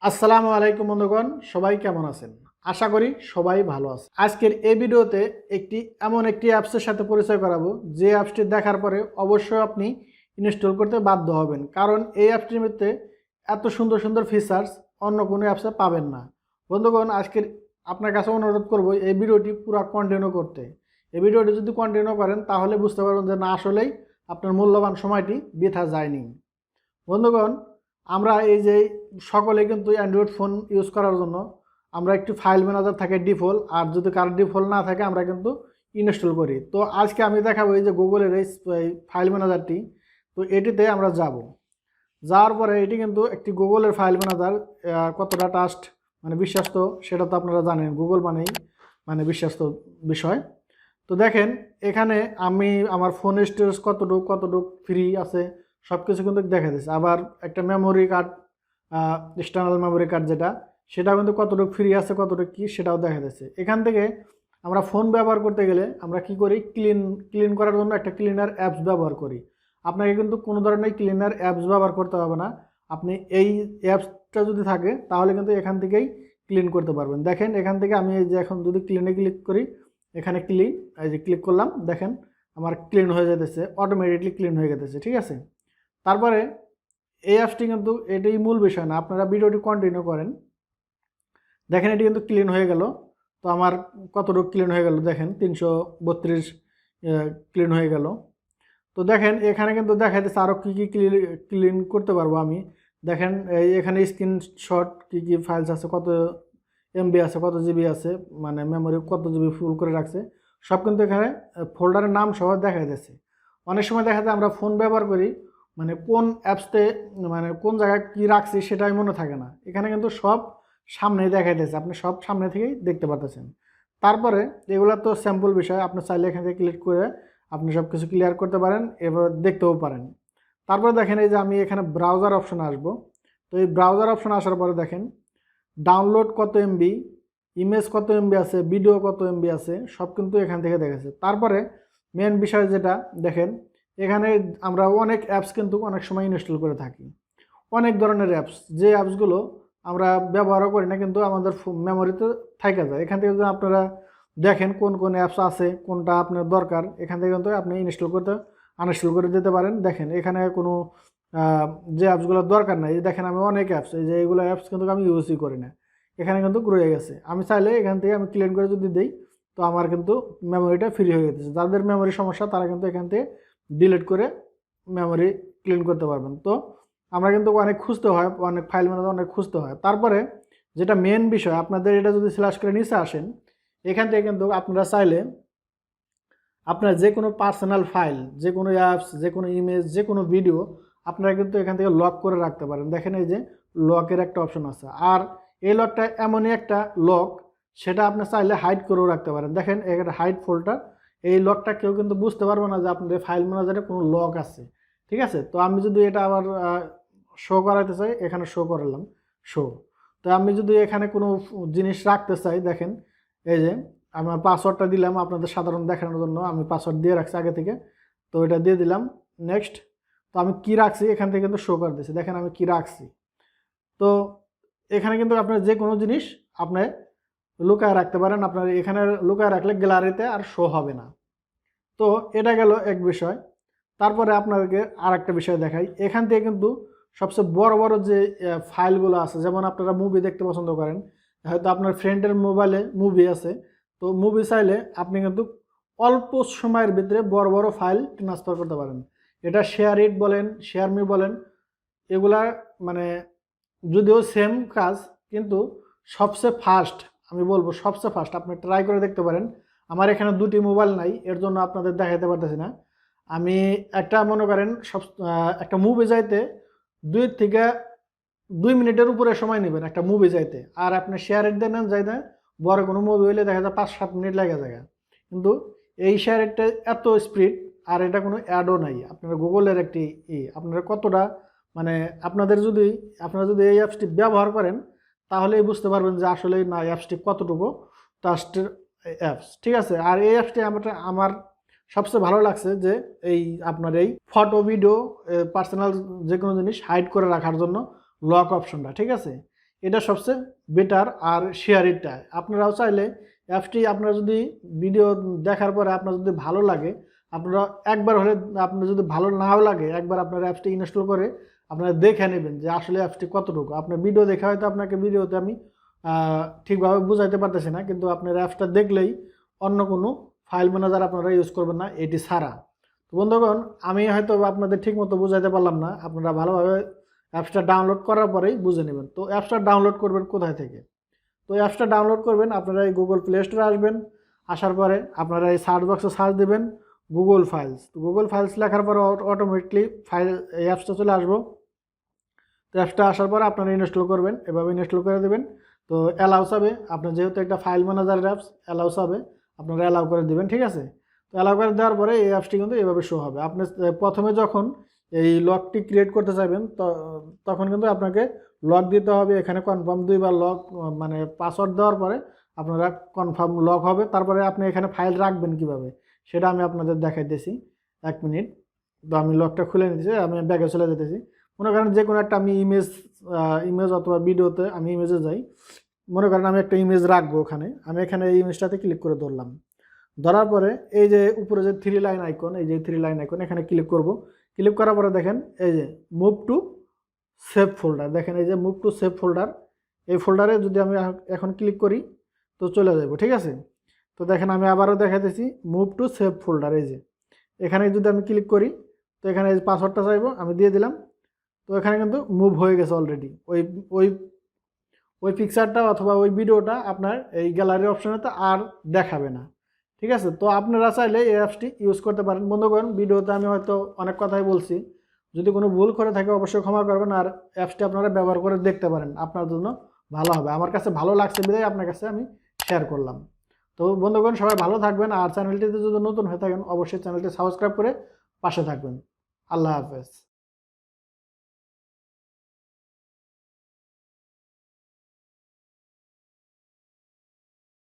আসসালামু আলাইকুম বন্ধুগণ, সবাই কেমন আছেন? আশা করি সবাই ভালো আছে। আজকের এই ভিডিওতে এমন একটি অ্যাপসের সাথে পরিচয় করাবো, যে অ্যাপসটি দেখার পরে অবশ্যই আপনি ইনস্টল করতে বাধ্য হবেন, কারণ এই অ্যাপসটির মধ্যে এত সুন্দর সুন্দর ফিচার্স অন্য কোনো অ্যাপসে পাবেন না। বন্ধুগণ, আজকের আপনার কাছে অনুরোধ করব এই ভিডিওটি পুরো কন্টিনিউ করতে। এই ভিডিওটি যদি কন্টিনিউ করেন তাহলে বুঝতে পারবেন যে না, আসলেই আপনার মূল্যবান সময়টি বৃথা যায়নি। বন্ধুগণ, আমরা এই যে সকলে কিন্তু অ্যান্ড্রয়েড ফোন ইউজ করার জন্য আমরা একটি ফাইল ম্যানেজার থাকে ডিফল্ট, আর যদি কারো ডিফল্ট না থাকে আমরা কিন্তু ইনস্টল করি। তো আজকে আমি দেখাবো এই যে গুগলের এই ফাইল ম্যানেজারটি। তো এটিতে আমরা যাওয়ার পরে এটি কিন্তু একটি গুগলের ফাইল ম্যানেজার। কতটা ট্রাস্ট মানে বিশ্বস্ত সেটা তো আপনারা জানেন, গুগল মানে বিশ্বস্ত বিষয়। তো দেখেন এখানে আমি আমার ফোন স্টোরেজ কতটুকু ফ্রি আছে সব কিছু কিন্তু দেখা দিচ্ছে। আবার একটা memory card, external memory card সেটাও কিন্তু কতটুকু ফ্রি আছে, কতটুকু কী সেটাও দেখা দিচ্ছে। এখান থেকে আমরা ফোন ব্যবহার করতে গেলে আমরা কি করি, ক্লিন করার জন্য একটা ক্লিনার অ্যাপস ব্যবহার করি। আপনাকে কিন্তু কোনো ধরনের ক্লিনার অ্যাপস ব্যবহার করতে হবে না। আপনি এই অ্যাপসটা যদি থাকে তাহলে কিন্তু এখান থেকেই ক্লিন করতে পারবেন। দেখেন এখান থেকে আমি এই যে এখন যদি ক্লিনে ক্লিক করি, এখানে ক্লিন, এই যে ক্লিক করলাম, দেখেন আমার ক্লিন হয়ে যেতেছে, অটোমেটিকলি ক্লিন হয়ে যেতেছে। ঠিক আছে, তারপরে এই অ্যাপসটি কিন্তু এটাই মূল বিষয় না, আপনারা ভিডিওটি কন্টিনিউ করেন। দেখেন এটি কিন্তু ক্লিন হয়ে গেল। তো আমার কতটুকু ক্লিন হয়ে গেল দেখেন, 332 ক্লিন হয়ে গেল। তো দেখেন এখানে কিন্তু দেখা যাচ্ছে আরও কী কী ক্লিন করতে পারবো আমি। দেখেন এই এখানে স্ক্রিনশট কী কী ফাইলস আছে, কত এমবি আছে, কত জিবি আছে, মানে মেমোরি কত জিবি ফুল করে রাখছে, সব কিন্তু এখানে ফোল্ডারের নাম সহ দেখা যাচ্ছে। অনেক সময় দেখা যায় আমরা ফোন ব্যবহার করি, মানে কোন অ্যাপসতে মানে কোন জায়গায় কী রাখছি সেটাই মনে থাকে না। এখানে কিন্তু সব সামনেই দেখা যাচ্ছে, আপনি সব সামনে থেকেই দেখতে পাচ্ছেন। তারপরে এগুলো তো স্যাম্পল বিষয়, আপনি চাইলে এখান থেকে ক্লিক করে আপনি সব কিছু ক্লিয়ার করতে পারেন, এবার দেখতেও পারেন। তারপরে দেখেন এই যে আমি এখানে ব্রাউজার অপশনে আসবো। তো এই ব্রাউজার অপশনে আসার পরে দেখেন ডাউনলোড কত এমবি, ইমেজ কত এমবি আছে, ভিডিও কত এমবি আছে, সব কিন্তু এখান থেকে দেখাচ্ছে। তারপরে মেন বিষয় যেটা দেখেন, এখানে আমরা অনেক অ্যাপস কিন্তু অনেক সময় ইনস্টল করে থাকি, অনেক ধরনের অ্যাপস, যে অ্যাপসগুলো আমরা ব্যবহারও করি না কিন্তু আমাদের মেমোরিতে থেকে যায়। এখান থেকে যদি আপনারা দেখেন কোন কোন অ্যাপস আছে, কোনটা আপনার দরকার, এখান থেকে কিন্তু আপনি আনইনস্টল করে দিতে পারেন। দেখেন এখানে কোনো যে অ্যাপসগুলো দরকার নাই, দেখেন আমি অনেক অ্যাপস, এই যে এইগুলো অ্যাপস কিন্তু আমি ইউজই করি না, এখানে কিন্তু রয়ে গেছে। আমি চাইলে এখান থেকে আমি ক্লিন করে যদি দিই তো আমার কিন্তু মেমোরিটা ফ্রি হয়ে গেছে। যাদের মেমোরি সমস্যা তারা কিন্তু এখান থেকে ডিলিট করে মেমোরি ক্লিন করতে পারবেন। তো আমরা কিন্তু অনেক খুঁজতে হয়, অনেক ফাইল ম্যানেজার অনেক খুঁজতে হয়। তারপরে যেটা মেন বিষয়, আপনাদের এটা যদি সিলেক্ট করে নিচে আসেন, এখান থেকে কিন্তু আপনারা চাইলে আপনার যে কোনো পার্সোনাল ফাইল, যে কোনো অ্যাপস, যে কোনো ইমেজ, যে কোনো ভিডিও আপনারা কিন্তু এখান থেকে লক করে রাখতে পারেন। দেখেন এই যে লকের একটা অপশন আছে, আর এই লকটা এমনই একটা লক, সেটা আপনি চাইলে হাইড করেও রাখতে পারেন। দেখেন এখানে হাইড ফোল্ডার, এই লকটা কেউ কিন্তু বুঝতে পারবে না যে আপনাদের ফাইল ম্যানেজারে কোনো লক আছে। ঠিক আছে, তো আমি যদি এটা আবার শো করাতে চাই, এখানে শো করালাম, শো। তো আমি যদি এখানে কোনো জিনিস রাখতে চাই, দেখেন এই যে আমার পাসওয়ার্ডটা দিলাম আপনাদের সাধারণ দেখানোর জন্য, আমি পাসওয়ার্ড দিয়ে রাখছি আগে থেকে, তো এটা দিয়ে দিলাম নেক্সট। তো আমি কি রাখছি এখান থেকে কিন্তু শো করে দিচ্ছি, দেখেন আমি কি রাখছি। তো এখানে কিন্তু আপনার যে কোনো জিনিস আপনি লুকায় রাখতে পারেন, আপনার এখানে লুকায় রাখলে গ্যালারিতে আর শো হবে না। তো এটা গেল এক বিষয়। তারপরে আপনাদেরকে আর একটা বিষয় দেখাই, এখান থেকে কিন্তু সবচেয়ে বড় বড় যে ফাইলগুলো আছে, যেমন আপনারা মুভি দেখতে পছন্দ করেন, হয়তো আপনার ফ্রেন্ডের মোবাইলে মুভি আছে, তো মুভি চাইলে আপনি কিন্তু অল্প সময়ের ভিতরে বড় বড় ফাইল ট্রান্সফার করতে পারেন। এটা শেয়ার ইট বলেন, শেয়ার মি বলেন, এগুলা মানে যদিও সেম কাজ, কিন্তু সবচেয়ে ফাস্ট, আমি বলবো সবচেয়ে ফাস্ট। আপনি ট্রাই করে দেখতে পারেন। আমার এখানে দুটি মোবাইল নাই, এর জন্য আপনাদের দেখাতে পারতেছি না। আমি একটা মনে করেন একটা মুভি যাইতে 2 থেকে 2 মিনিটের উপরে সময় নেবেন একটা মুভি যাইতে, আর আপনি শেয়ার ইট দেন যাইতে বড় কোনো মুভি হইলে দেখা যায় 5-7 মিনিট লেগে যায়। কিন্তু এই শেয়ার ইটটা এত স্পিড, আর এটা কোনো অ্যাডও নাই, আপনার গুগলের একটি আপনারা কতটা মানে আপনারা যদি এই অ্যাপসটি ব্যবহার করেন তাহলেই বুঝতে পারবেন যে আসলে না অ্যাপসটি কতটুকু ট্রাস্টের অ্যাপস। ঠিক আছে, আর এই অ্যাপসটি আমার সবচেয়ে ভালো লাগছে যে এই আপনার এই ফটো ভিডিও পার্সোনাল যে কোনো জিনিস হাইড করে রাখার জন্য লক অপশনটা। ঠিক আছে, এটা সবচেয়ে বেটার। আর শেয়ার ইটটা আপনারাও চাইলে অ্যাপসটি আপনারা যদি ভিডিও দেখার পরে আপনার যদি ভালো লাগে, আপনারা একবার হলে, আপনার যদি ভালো নাও লাগে একবার আপনারা অ্যাপসটি ইনস্টল করে আপনারা দেখে নেবেন যে আসলে অ্যাপসটি কতটুকু। আপনার ভিডিও দেখে হয়তো আপনাকে ভিডিওতে আমি ঠিকভাবে বুঝাইতে পারতেছি না, কিন্তু আপনার অ্যাপসটা দেখলেই অন্য কোনো ফাইল ম্যানেজার আপনারা ইউজ করবেন না এটি ছাড়া। তো বন্ধুগণ, আমি হয়তো আপনাদের ঠিকমতো বুঝাইতে পারলাম না, আপনারা ভালোভাবে অ্যাপসটা ডাউনলোড করার পরেই বুঝে নেবেন। তো অ্যাপসটা ডাউনলোড করবেন কোথায় থেকে? তো অ্যাপসটা ডাউনলোড করবেন আপনারা এই গুগল প্লে স্টোরে আসবেন। আসার পরে আপনারা এই সার্চ বক্সে সার্চ দেবেন গুগল ফাইলস। তো গুগল ফাইলস লেখার পরে অটোমেটিকলি ফাইল এই অ্যাপসটা চলে আসবো। তো অ্যাপসটা আসার পরে আপনারা ইনস্টল করবেন, এভাবে ইনস্টল করে দেবেন। তো অ্যালাউস হবে, আপনার যেহেতু একটা ফাইল ম্যানেজারের অ্যাপস অ্যালাউস হবে, আপনারা অ্যালাউ করে দেবেন, ঠিক আছে? তো অ্যালাউ করে দেওয়ার পরে এই অ্যাপসটি কিন্তু এভাবে শো হবে। আপনি প্রথমে যখন এই লকটি ক্রিয়েট করতে চাইবেন তখন কিন্তু আপনাকে লক দিতে হবে। এখানে কনফার্ম 2বার লক মানে পাসওয়ার্ড দেওয়ার পরে আপনারা কনফার্ম লক হবে। তারপরে আপনি এখানে ফাইল রাখবেন কিভাবে সেটা আমি আপনাদের দেখাইতেছি। 1 মিনিট। তো আমি লকটা খুলে নিতেছি, আমি ব্যাগে চলে যেতেছি। মনে করেন যে কোনো একটা আমি ইমেজ অথবা ভিডিওতে আমি ইমেজে যাই, মনে করেন আমি একটা ইমেজ রাখবো ওখানে, আমি এখানে এই ইমেজটাতে ক্লিক করে ধরলাম। ধরার পরে এই যে উপরে যে 3 লাইন আইকন, এই যে 3 লাইন আইকন এখানে ক্লিক করব। ক্লিক করার পরে দেখেন এই যে মুভ টু সেভ ফোল্ডার, দেখেন এই যে মুভ টু সেভ ফোল্ডার, এই ফোল্ডারে যদি আমি এখন ক্লিক করি তো চলে যাব, ঠিক আছে? তো দেখেন আমি আবারও দেখাইতেছি মুভ টু সেভ ফোল্ডার, এই যে এখানে যদি আমি ক্লিক করি তো এখানে এই পাসওয়ার্ডটা চাইবো, আমি দিয়ে দিলাম। তো এখানে কিন্তু মুভ হয়ে গেছে অলরেডি। ওই ওই ওই পিকচারটা অথবা ওই ভিডিওটা আপনার এই গ্যালারি অপশনেতে আর দেখাবে না, ঠিক আছে? তো আপনারা চাইলে এই অ্যাপসটি ইউজ করতে পারেন। বন্ধুগণ, ভিডিওতে আমি হয়তো অনেক কথাই বলছি, যদি কোনো ভুল করে থাকে অবশ্যই ক্ষমা করবেন। আর অ্যাপসটি আপনারা ব্যবহার করে দেখতে পারেন, আপনার জন্য ভালো হবে। আমার কাছে ভালো লাগছে বিধায় আপনার কাছে আমি শেয়ার করলাম। তো বন্ধুগণ, সবাই ভালো থাকবেন। আর চ্যানেলটিতে যদি নতুন হয়ে থাকেন অবশ্যই চ্যানেলটি সাবস্ক্রাইব করে পাশে থাকবেন। আল্লাহ হাফেজ।